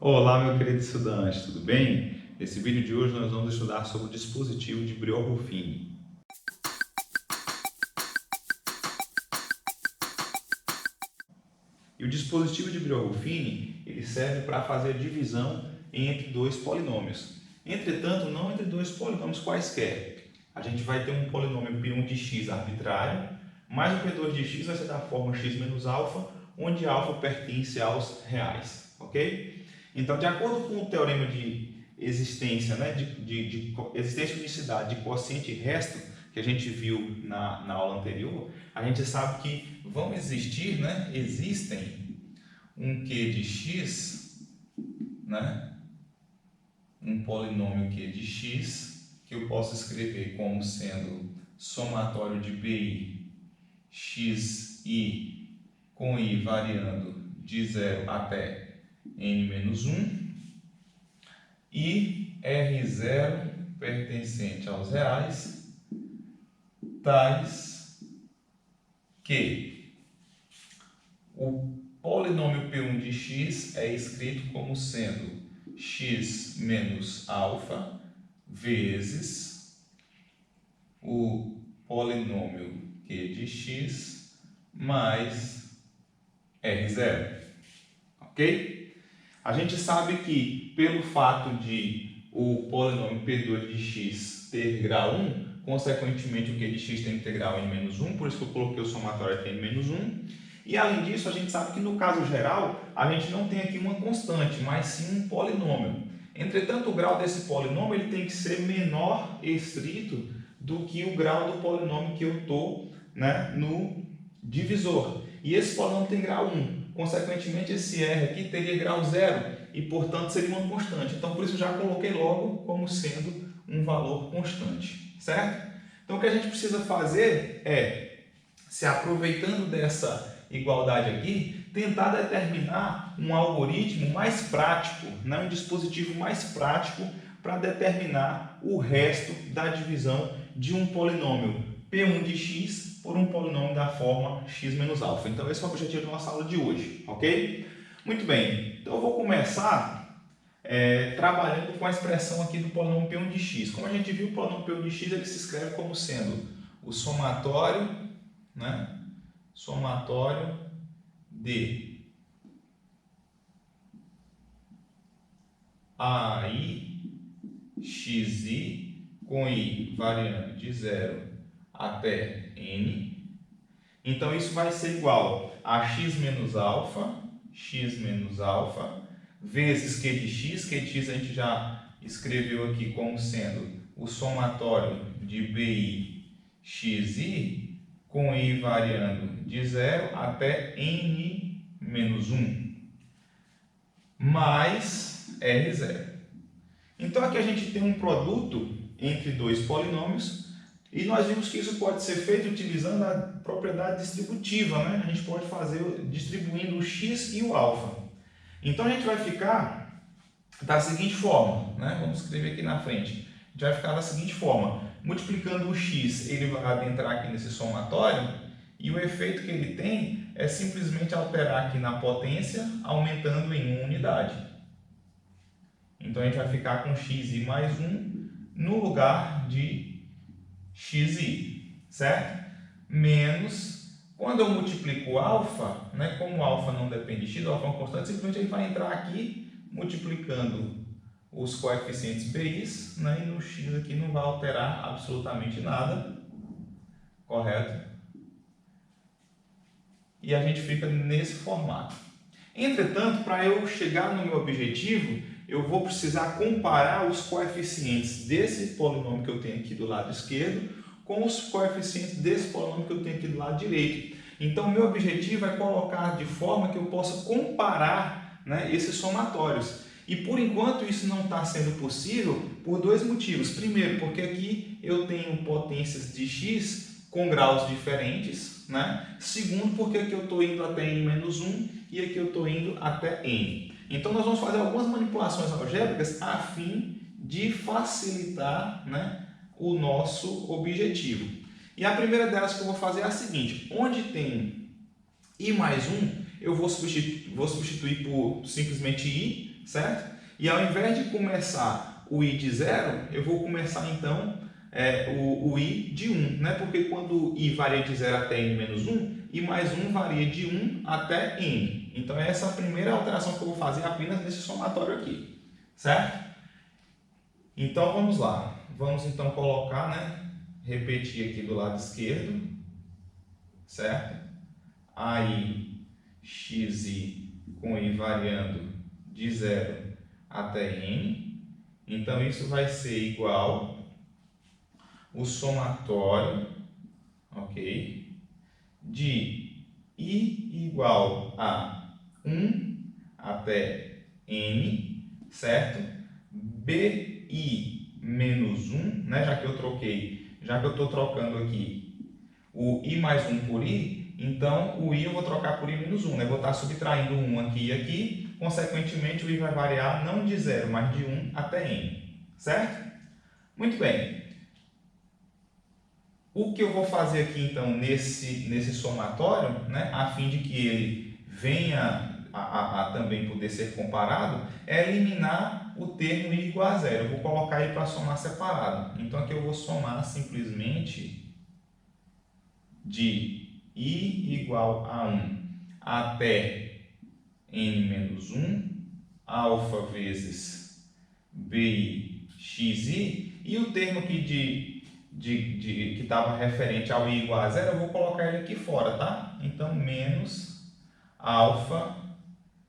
Olá, meu querido estudante, tudo bem? Nesse vídeo de hoje nós vamos estudar sobre o dispositivo de Briones-Ruffini. E o dispositivo de Briones-Ruffini ele serve para fazer a divisão entre dois polinômios. Entretanto, não entre dois polinômios quaisquer. A gente vai ter um polinômio P1 de x arbitrário, mais o P2 de x vai ser da forma x menos alfa, onde alfa pertence aos reais, ok? Então, de acordo com o teorema de existência, né, de existência e unicidade de quociente e resto, que a gente viu na aula anterior, a gente sabe que vão existir, né, existem um q de x, né, um polinômio q de x, que eu posso escrever como sendo somatório de bi xi com i variando de 0 até n-1 e R0 pertencente aos reais, tais que o polinômio P1 de x é escrito como sendo x menos alfa vezes o polinômio q de x mais R0, ok? A gente sabe que, pelo fato de o polinômio P2 de x ter grau 1, consequentemente o q de x tem que ter grau n-1, por isso que eu coloquei o somatório aqui n-1. E além disso, a gente sabe que no caso geral, a gente não tem aqui uma constante, mas sim um polinômio. Entretanto, o grau desse polinômio ele tem que ser menor estrito do que o grau do polinômio que eu estou, né, no divisor. E esse polinômio tem grau 1. Consequentemente, esse R aqui teria grau 0 e, portanto, seria uma constante. Então, por isso, eu já coloquei logo como sendo um valor constante, certo? Então, o que a gente precisa fazer é, se aproveitando dessa igualdade aqui, tentar determinar um algoritmo mais prático, né? Um dispositivo mais prático para determinar o resto da divisão de um polinômio P1 de x por um polinômio da forma x menos alfa. Então, esse é o objetivo da nossa aula de hoje, ok? Muito bem, então eu vou começar trabalhando com a expressão aqui do polinômio P1 de x. Como a gente viu, o polinômio P1 de x ele se escreve como sendo o somatório, né? Somatório de AI, xi, com i variando de 0 até n. Então, isso vai ser igual a x menos alfa, vezes q de x. Q de x a gente já escreveu aqui como sendo o somatório de bi xi, com i variando de 0 até n-1, mais R0. Então, aqui a gente tem um produto entre dois polinômios, e nós vimos que isso pode ser feito utilizando a propriedade distributiva, né? A gente pode fazer distribuindo o x e o alfa. Então, a gente vai ficar da seguinte forma, né? Vamos escrever aqui na frente. A gente vai ficar da seguinte forma. Multiplicando o x, ele vai adentrar aqui nesse somatório, e o efeito que ele tem é simplesmente alterar aqui na potência, aumentando em 1 unidade. Então, a gente vai ficar com xi mais 1 no lugar de xi, certo? Menos, quando eu multiplico alfa, né, como alfa não depende de x, alfa é uma constante, simplesmente ele vai entrar aqui multiplicando os coeficientes bi's, né, e no x aqui não vai alterar absolutamente nada, correto? E a gente fica nesse formato. Entretanto, para eu chegar no meu objetivo, eu vou precisar comparar os coeficientes desse polinômio que eu tenho aqui do lado esquerdo com os coeficientes desse polinômio que eu tenho aqui do lado direito. Então, o meu objetivo é colocar de forma que eu possa comparar, né, esses somatórios. E, por enquanto, isso não está sendo possível por dois motivos. Primeiro, porque aqui eu tenho potências de x com graus diferentes, né? Segundo, porque aqui eu estou indo até n-1 e aqui eu estou indo até n. Então, nós vamos fazer algumas manipulações algébricas a fim de facilitar, né, o nosso objetivo. E a primeira delas que eu vou fazer é a seguinte: onde tem i mais 1, eu vou substituir por simplesmente i, certo? E ao invés de começar o i de 0, eu vou começar então o i de 1, né? Porque quando i varia de 0 até n menos 1, i mais 1 varia de 1 até n. Então essa é a primeira alteração que eu vou fazer apenas nesse somatório aqui, certo? Então vamos lá, vamos então colocar, né? Repetir aqui do lado esquerdo, certo? Aí xi com i variando de 0 até n, então isso vai ser igual o somatório, ok, de i igual a 1 até n, certo? bi menos 1, né? Já que eu estou trocando aqui o i mais 1 por i, então o i eu vou trocar por i menos 1, né? Vou estar subtraindo 1 aqui e aqui, consequentemente o i vai variar não de 0, mas de 1 até n, certo? Muito bem. O que eu vou fazer aqui então nesse somatório, né, a fim de que ele venha a também poder ser comparado, é eliminar o termo i igual a 0. Eu vou colocar ele para somar separado. Então aqui eu vou somar simplesmente de i igual a 1 até n menos 1, alfa vezes bi xi, e o termo aqui que estava referente ao i igual a 0, eu vou colocar ele aqui fora, tá? Então, menos alfa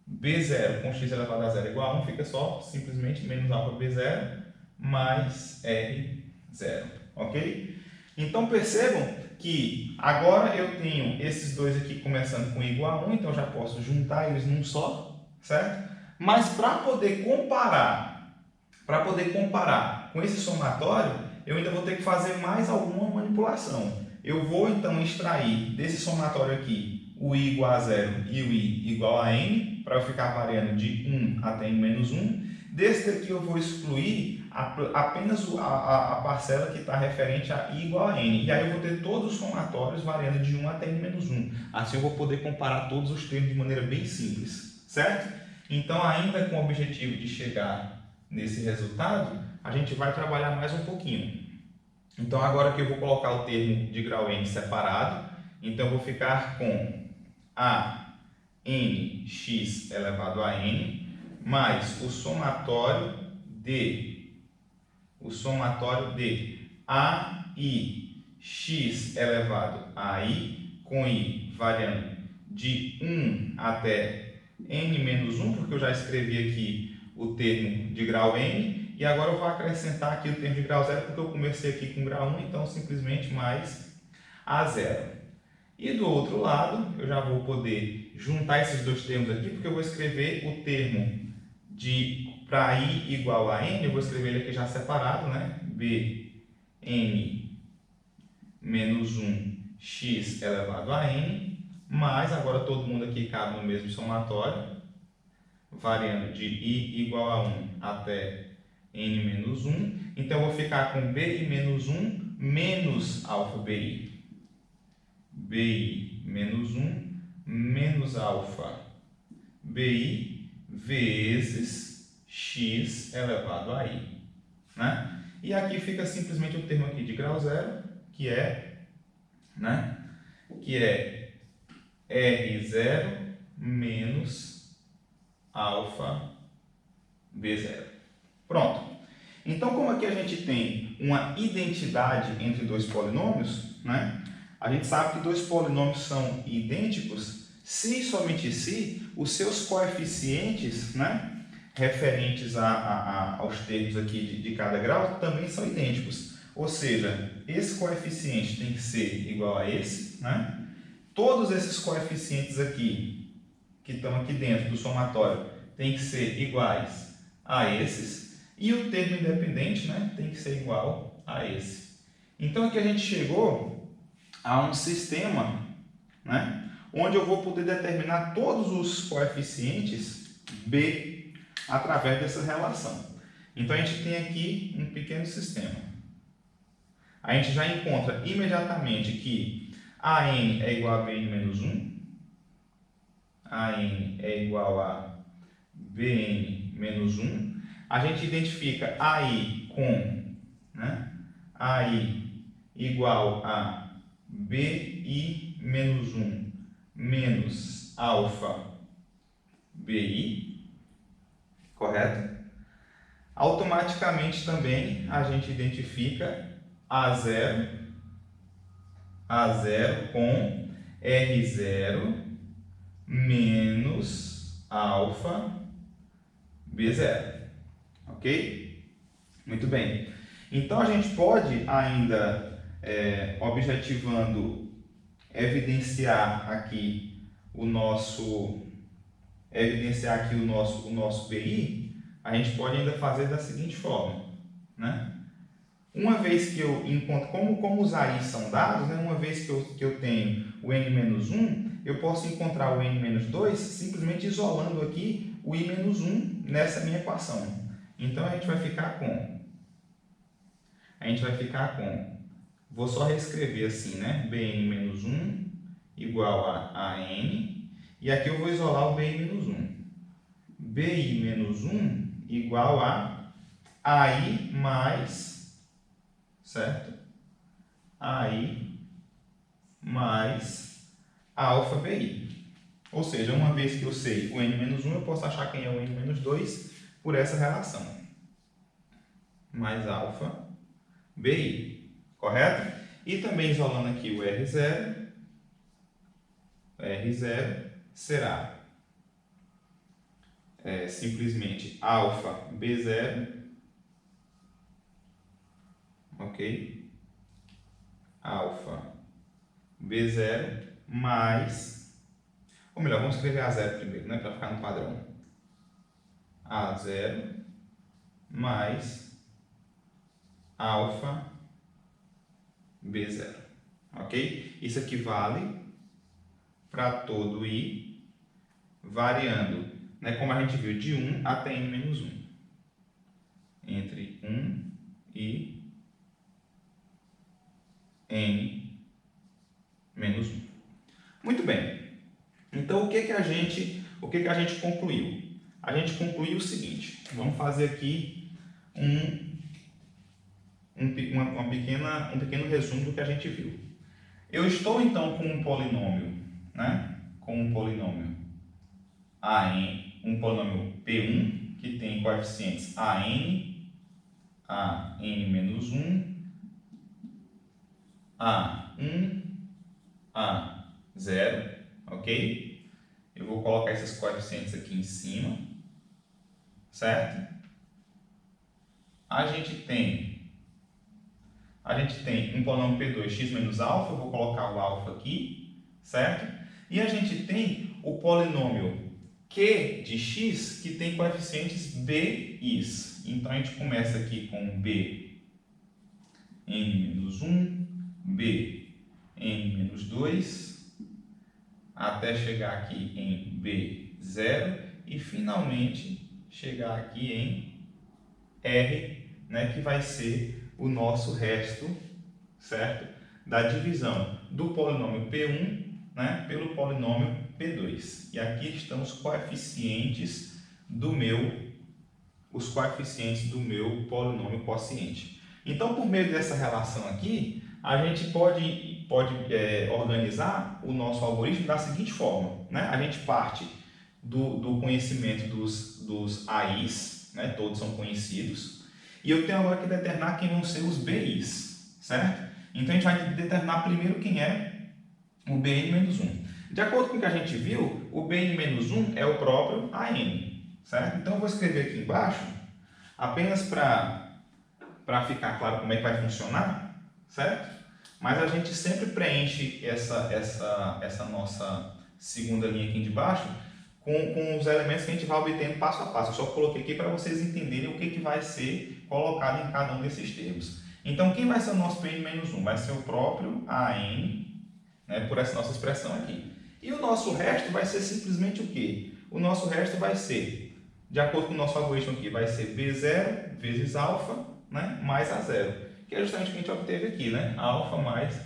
b0 com x elevado a 0 igual a 1, fica só simplesmente menos alfa b0 mais r0, ok? Então, percebam que agora eu tenho esses dois aqui começando com igual a 1, então já posso juntar eles num só, certo? Mas para poder comparar com esse somatório, eu ainda vou ter que fazer mais alguma manipulação. Eu vou então extrair desse somatório aqui o i igual a 0 e o i igual a n, para eu ficar variando de 1 até n menos 1. Desse daqui eu vou excluir apenas a parcela que está referente a i igual a n. E aí eu vou ter todos os somatórios variando de 1 até n menos 1. Assim eu vou poder comparar todos os termos de maneira bem simples, certo? Então, ainda com o objetivo de chegar nesse resultado, a gente vai trabalhar mais um pouquinho. Então, agora que eu vou colocar o termo de grau n separado, então eu vou ficar com a nx elevado a n mais o somatório de ai x elevado a i, com i variando de 1 até n menos 1, porque eu já escrevi aqui o termo de grau n, e agora eu vou acrescentar aqui o termo de grau 0, porque eu comecei aqui com grau 1, então simplesmente mais a 0. E do outro lado, eu já vou poder juntar esses dois termos aqui, porque eu vou escrever o termo para i igual a n, eu vou escrever ele aqui já separado, né? bn menos 1 x elevado a n, mais, agora todo mundo aqui cabe no mesmo somatório, variando de i igual a 1 até n menos 1. Então, eu vou ficar com bi menos 1 menos alfa bi. bi menos 1 menos alfa bi vezes x elevado a i, né? E aqui fica simplesmente o termo aqui de grau 0, que é R0 menos alfa B0. Pronto. Então, como aqui a gente tem uma identidade entre dois polinômios, né? A gente sabe que dois polinômios são idênticos se e somente se os seus coeficientes, né, referentes aos termos aqui de cada grau também são idênticos. Ou seja, esse coeficiente tem que ser igual a esse, né? Todos esses coeficientes aqui, que estão aqui dentro do somatório, tem que ser iguais a esses. E o termo independente, né, tem que ser igual a esse. Então, aqui a gente chegou a um sistema, né, onde eu vou poder determinar todos os coeficientes B através dessa relação. Então, a gente tem aqui um pequeno sistema. A gente já encontra imediatamente que AN é igual a BN menos 1, AN é igual a BN menos 1. A gente identifica AI com, né, AI igual a BI menos 1 menos alfa BI, correto? Automaticamente também a gente identifica A0 com R0 menos alfa B0, ok? Muito bem. Então a gente pode ainda, objetivando, evidenciar aqui o nosso BI, a gente pode ainda fazer da seguinte forma, né? Uma vez que eu encontro, como os AIs são dados, né? Uma vez que eu tenho o N-1, eu posso encontrar o N-2 simplesmente isolando aqui o I-1 nessa minha equação. Então a gente vai ficar com, vou só reescrever assim, né? Bn-1 igual a N, e aqui eu vou isolar o Bi-1. Bi-1 igual a AI mais, certo? AI mais alfa BI. Ou seja, uma vez que eu sei o N-1, eu posso achar quem é o N-2 por essa relação. Mais alfa BI, correto? E também isolando aqui o R0 será simplesmente alfa B0, ok? Alfa B0 mais, ou melhor, vamos escrever A0 primeiro, né, para ficar no padrão. A0 mais alfa B0, ok? Isso aqui vale para todo I, variando, né, como a gente viu, de 1 até N-1. Entre 1 e N-1. Muito bem. Então, o que a gente concluiu? A gente concluiu o seguinte. Vamos fazer aqui um pequeno resumo do que a gente viu. Eu estou, então, com um polinômio, né? Com um polinômio um polinômio P1, que tem coeficientes AN, AN-1, A1, A0, ok? Eu vou colocar esses coeficientes aqui em cima, certo? A gente tem um polinômio P2, x menos alfa, eu vou colocar o alfa aqui, certo? E a gente tem o polinômio Q de x, que tem coeficientes BIs. Então, a gente começa aqui com B n-1, B n-2, até chegar aqui em B0 e finalmente chegar aqui em R, né, que vai ser o nosso resto, certo? Da divisão do polinômio P1, né, pelo polinômio P2. E aqui estão os coeficientes do meu polinômio quociente. Então, por meio dessa relação aqui, a gente pode organizar o nosso algoritmo da seguinte forma, né? A gente parte do conhecimento dos AIs, né? Todos são conhecidos, e eu tenho agora que determinar quem vão ser os BIs, certo? Então, a gente vai determinar primeiro quem é o BN-1. De acordo com o que a gente viu, o BN-1 é o próprio AN, certo? Então, eu vou escrever aqui embaixo, apenas para ficar claro como é que vai funcionar, certo? Mas a gente sempre preenche essa nossa segunda linha aqui de baixo com os elementos que a gente vai obtendo passo a passo. Eu só coloquei aqui para vocês entenderem o que vai ser colocado em cada um desses termos. Então, quem vai ser o nosso BN-1? Vai ser o próprio AN, né, por essa nossa expressão aqui. E o nosso resto vai ser simplesmente o quê? O nosso resto vai ser, de acordo com o nosso algoritmo aqui, vai ser B0 vezes alfa, né, mais A0, que é justamente o que a gente obteve aqui, né? Alfa mais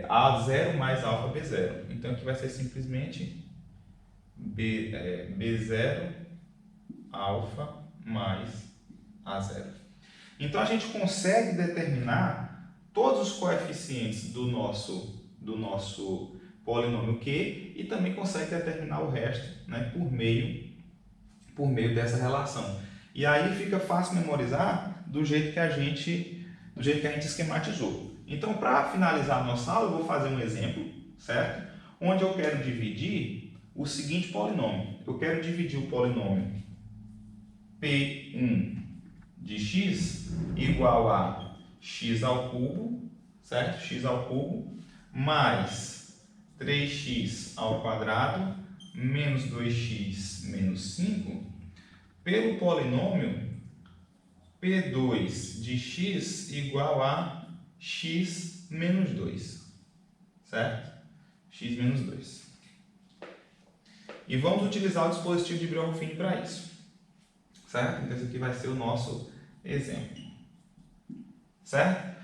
A0 mais alfa B0. Então, aqui vai ser simplesmente B0 alfa mais A0. Então, a gente consegue determinar todos os coeficientes do nosso polinômio Q e também consegue determinar o resto, né, por meio dessa relação. E aí fica fácil memorizar do jeito que a gente esquematizou. Então, para finalizar a nossa aula, eu vou fazer um exemplo, certo? Onde eu quero dividir o seguinte polinômio. Eu quero dividir o polinômio P1 de x igual a x ao cubo, certo? X ao cubo mais 3x ao quadrado menos 2x menos 5 pelo polinômio P2 de x igual a x menos 2, certo? X menos 2. E vamos utilizar o dispositivo de Brilhoff para isso, certo? Então, esse aqui vai ser o nosso exemplo, certo?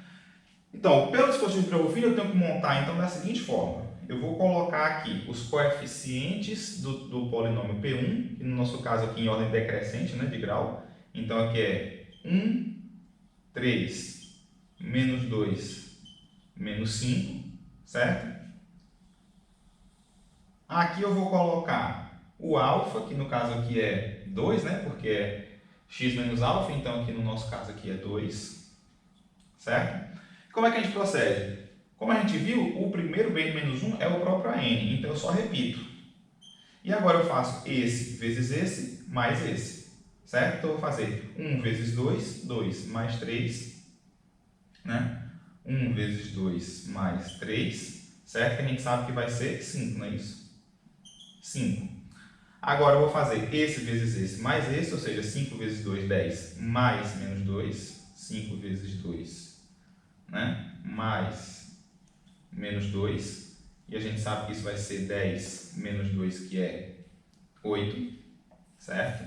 Então, pelo dispositivo de Brilhoff, eu tenho que montar então da seguinte forma. Eu vou colocar aqui os coeficientes do polinômio P1, que no nosso caso aqui em ordem decrescente, né, de grau. Então, aqui é 1, 3, menos 2, menos 5, certo? Aqui eu vou colocar o alfa, que no caso aqui é 2, né, porque é x menos alfa, então aqui no nosso caso aqui é 2, certo? Como é que a gente procede? Como a gente viu, o primeiro b menos 1 é o próprio n, então eu só repito. E agora eu faço esse vezes esse mais esse, certo? Então eu vou fazer 1 vezes 2, 2 mais 3, né? 1 vezes 2 mais 3, certo? Que a gente sabe que vai ser 5, não é isso? 5. Agora eu vou fazer esse vezes esse mais esse, ou seja, 5 vezes 2, 10, mais menos 2, 5 vezes 2, né? Mais menos 2, e a gente sabe que isso vai ser 10 menos 2, que é 8, certo?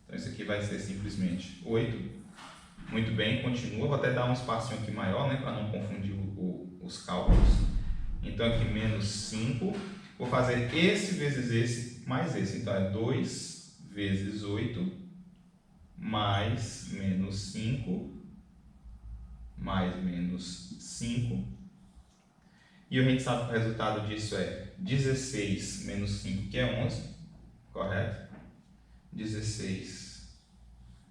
Então isso aqui vai ser simplesmente 8. Muito bem, continua. Vou até dar um espacinho aqui maior, né, para não confundir os cálculos. Então aqui menos 5. Vou fazer esse vezes esse mais esse. Então é 2 vezes 8 mais menos 5 mais menos 5. E a gente sabe que o resultado disso é 16 menos 5, que é 11, correto? 16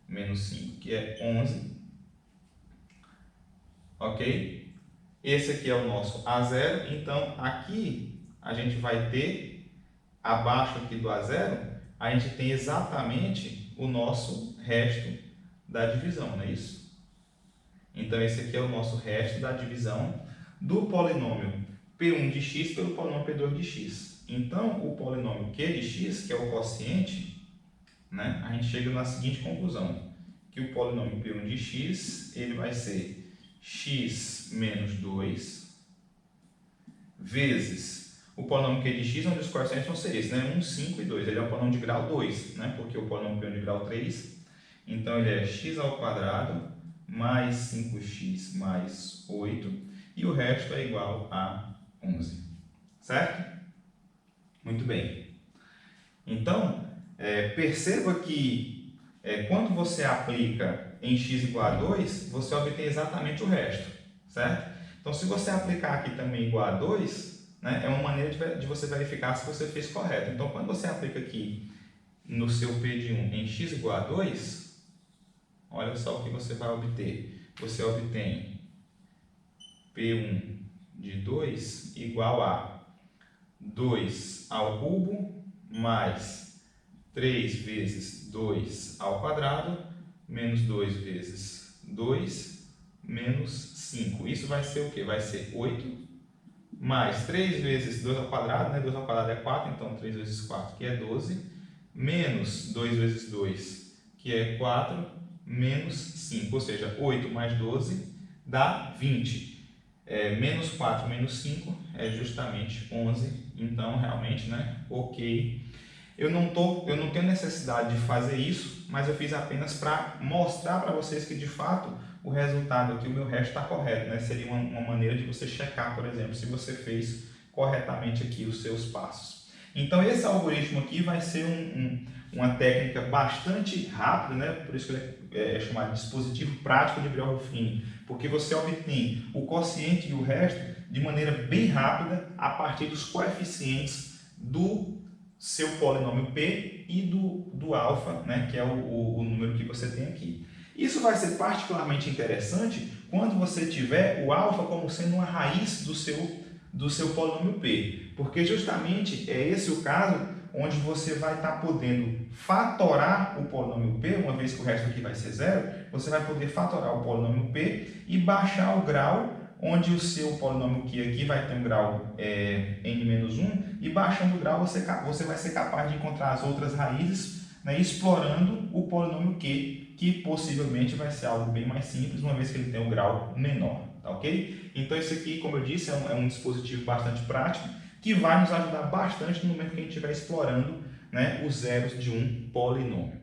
menos 5, que é 11, ok? Esse aqui é o nosso A0, então aqui a gente vai ter, abaixo aqui do A0, a gente tem exatamente o nosso resto da divisão, não é isso? Então esse aqui é o nosso resto da divisão do polinômio P1 de x pelo polinômio P2 de x. Então, o polinômio Q de x, que é o quociente, né, a gente chega na seguinte conclusão, que o polinômio P1 de x, ele vai ser x menos 2 vezes o polinômio Q de x, onde os coeficientes vão ser esses, né, 1, 5 e 2. Ele é um polinômio de grau 2, né, porque o polinômio P1 de grau 3, então ele é x ao quadrado mais 5x mais 8, e o resto é igual a 11, certo? Muito bem. Então, perceba que quando você aplica em x igual a 2, você obtém exatamente o resto, certo? Então, se você aplicar aqui também igual a 2, né, é uma maneira de você verificar se você fez correto. Então, quando você aplica aqui no seu P de 1 em x igual a 2, olha só o que você vai obter. Você obtém P1 de 2 igual a 2 ao cubo mais 3 vezes 2 ao quadrado menos 2 vezes 2 menos 5. Isso vai ser o quê? Vai ser 8 mais 3 vezes 2 ao quadrado, né? 2 ao quadrado é 4, então 3 vezes 4, que é 12, menos 2 vezes 2, que é 4, menos 5, ou seja, 8 mais 12 dá 20. Menos 4 menos 5 é justamente 11, então realmente, né, ok. Eu não tenho necessidade de fazer isso, mas eu fiz apenas para mostrar para vocês que de fato o resultado aqui, o meu resto está correto, né? Seria uma maneira de você checar, por exemplo, se você fez corretamente aqui os seus passos. Então esse algoritmo aqui vai ser uma técnica bastante rápida, né? Por isso que ele é chamado de dispositivo prático de Briol-Ruffini, porque você obtém o quociente e o resto de maneira bem rápida a partir dos coeficientes do seu polinômio P e do alfa, né? Que é o número que você tem aqui. Isso vai ser particularmente interessante quando você tiver o alfa como sendo uma raiz do seu polinômio P, porque justamente é esse o caso onde você vai estar podendo fatorar o polinômio P, uma vez que o resto aqui vai ser zero, você vai poder fatorar o polinômio P e baixar o grau, onde o seu polinômio Q aqui vai ter um grau n-1, e baixando o grau você vai ser capaz de encontrar as outras raízes, né, explorando o polinômio Q, que possivelmente vai ser algo bem mais simples, uma vez que ele tem um grau menor, tá ok? Então isso aqui, como eu disse, é um dispositivo bastante prático, que vai nos ajudar bastante no momento que a gente estiver explorando, né, os zeros de um polinômio.